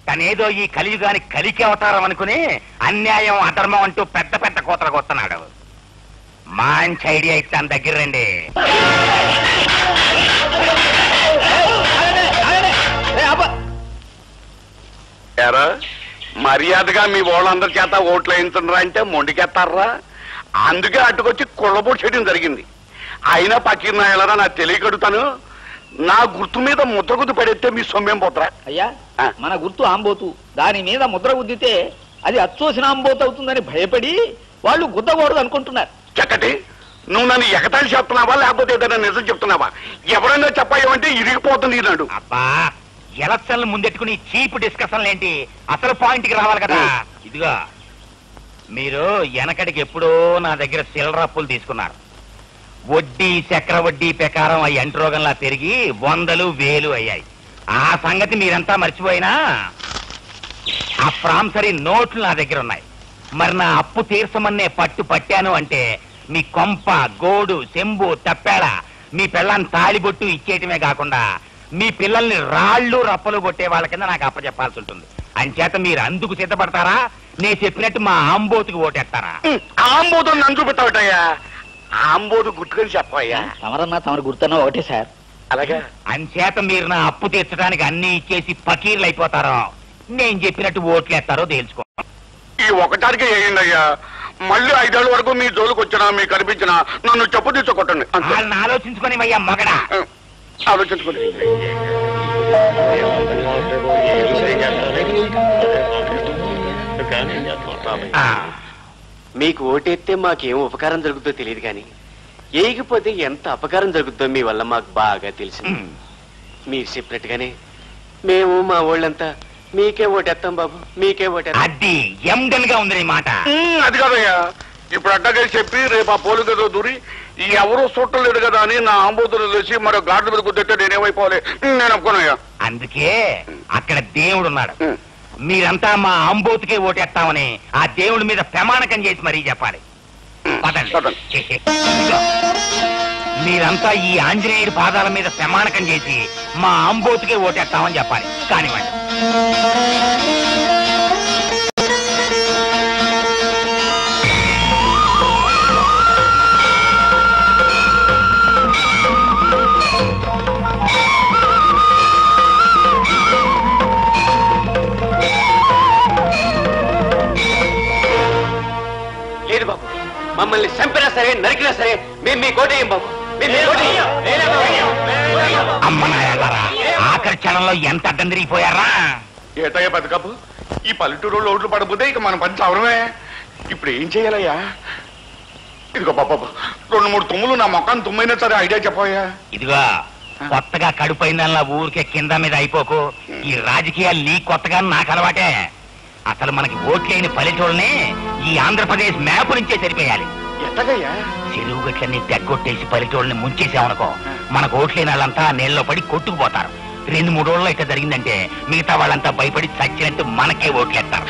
తనేదో ఈ కలియుగాని కలికి అవతారం అనుకుని అన్యాయం అధర్మం అంటూ పెద్ద పెద్ద కోతలు కొత్తన్నాడు. మంచి ఐడియా ఇస్తాను, దగ్గర రండి. మర్యాదగా మీ వాళ్ళందరి చేత ఓట్లు వేయించరా అంటే మొండికెత్తారా? అందుకే అట్టుకొచ్చి కుళ్ళబోటు చేయడం జరిగింది. అయినా పక్కన వెళ్ళరా నాకు తెలియకడుతాను. నా గుర్తు మీద ముద్ర గుద్దు పడేస్తే మీ సొమ్మేం పోతరా? అయ్యా, మన గుర్తు ఆంబోతు. దాని మీద ముద్ర గుద్దితే అది అచ్చోసిన ఆంబోతు అవుతుందని భయపడి వాళ్ళు గుద్దకూడదు అనుకుంటున్నారు. చక్కటి, నువ్వు నన్ను ఎగతాళి చెప్తున్నావా లేకపోతే ఏదైనా నిజం చెప్తున్నావా? ఎవరైనా చెప్పాయంటే ఇరిగిపోతుంది నాడు. అబ్బా, ఎలక్షన్లు ముందెట్టుకుని చీప్ డిస్కషన్లు ఏంటి? అసలు పాయింట్ కి రావాలి కదా. ఇదిగో, మీరు వెనకడికి ఎప్పుడో నా దగ్గర చిల్లర అప్పులు తీసుకున్నారు. వడ్డీ చక్ర వడ్డీ ప్రకారం ఆ ఎంట్రోగంలా పెరిగి 100,000, 1000 అయ్యాయి. ఆ సంగతి మీరంతా మర్చిపోయినా ఆ ప్రాంసరీ నోట్లు నా దగ్గర ఉన్నాయి. మరి నా అప్పు తీర్చమన్నే పట్టాను అంటే మీ కొంప, గోడు, చెంబు, తప్పేళ, మీ పిల్లని తాళిబొట్టు ఇచ్చేయటమే కాకుండా మీ పిల్లల్ని రాళ్ళు రప్పలు కొట్టే వాళ్ళ కింద నాకు అప్పచెప్పాల్సి ఉంటుంది. అంచేత మీరు అందుకు సిద్ధపడతారా? నేను చెప్పినట్టు మా ఆంబోతుకి ఓటేస్తారా? ఆంబోతు నన్ను చూపెట్టావటయ్యా. ఆంబోతు గుర్తుకొని చెప్పయ్యా. తమరన్నా తమరు గుర్తున్నా ఒకటే సార్. అలాగే. అంచేత మీరు నా అప్పు తీర్చడానికి అన్ని ఇచ్చేసి ఫకీర్లు అయిపోతారో, నేను చెప్పినట్టు ఓట్లేస్తారో తేల్చుకో. ఈ ఒకటానికి వేయండి అయ్యా. మళ్ళీ 5 ఏళ్ళ వరకు మీ జోలికి వచ్చినా మీకు కనిపించినా నన్ను చెప్పు తీసుకోకండి. వాళ్ళని ఆలోచించుకొని అయ్యా మగడా. ఆలోచించుకోండి. మీకు ఓటేస్తే మాకేం ఉపకారం జరుగుతుందో తెలియదు కానీ ఏగిపోతే ఎంత అపకారం జరుగుతుందో మీ వల్ల మాకు బాగా తెలిసింది. మీరు చెప్పినట్టుగానే మేము మా వాళ్ళంతా మీకే ఓటేస్తాం బాబు, మీకే ఓటేస్తాం. అది ఎండన్ గా ఉంది నీ మాట. అది కాదయ్యా, ఇప్పుడు అడ్డగా చెప్పి రేపు ఆ పోలు గదో దూరి ఎవరూ చూడలేదు కదా అని నా ఆంబోతులు తెలిసి మరో గాడ్ల మీద కుదిరితే నేనేమైపోవాలి? నేను ఒప్పుకోనయ్యా. అందుకే అక్కడ దేవుడు ఉన్నాడు. మీరంతా మా ఆంబోతుకే ఓటేస్తామని ఆ దేవుడి మీద ప్రమాణకం చేసి మరీ చెప్పాలి. మీరంతా ఈ ఆంజనేయుడి పాదాల మీద ప్రమాణకం చేసి మా ఆంబోతుకే ఓటేస్తామని చెప్పాలి. కానివ్వండి. లేదు బాబు, మమ్మల్ని చంపినా సరే నరికినా సరే మేము మీ కోటేయం బాబు. అమ్మనాయారా, ఆఖరి క్షణంలో ఎంత అడ్డం తిరిగిపోయారా? ఏటయ్యా బతుకప్పు, ఈ పల్లెటూరు ఓట్లు పడకపోతే ఇక మన పని చవరమే. ఇప్పుడు ఏం చెయ్యాలయ్యా? ఇదిగో బాబా, 2-3 తుమ్ములు నా మొఖాన్ని తుమ్మైనా సరే ఐడియా చెప్పయ్యా. ఇదిగో, కొత్తగా కడుపైందల్లా ఊరికే కింద మీద అయిపోకు. ఈ రాజకీయాలు నీ కొత్తగా నాకు అలవాటే. అసలు మనకి ఓట్లేని పల్లెటూళ్ళని ఈ ఆంధ్రప్రదేశ్ మ్యాప్ నుంచే సరిపోయాలి. ఎట్టగయ్యా? చెరువు గట్లన్నీ తెగ్గొట్టేసి పల్లెటూళ్ళని ముంచేసామనుకో, మనకు ఓట్లేని వాళ్ళంతా నీళ్ళలో పడి కొట్టుకుపోతారు. 2-3 రోజుల్లో ఇట్లా జరిగిందంటే మిగతా వాళ్ళంతా భయపడి చచ్చినట్టు మనకే ఓట్లేస్తారు.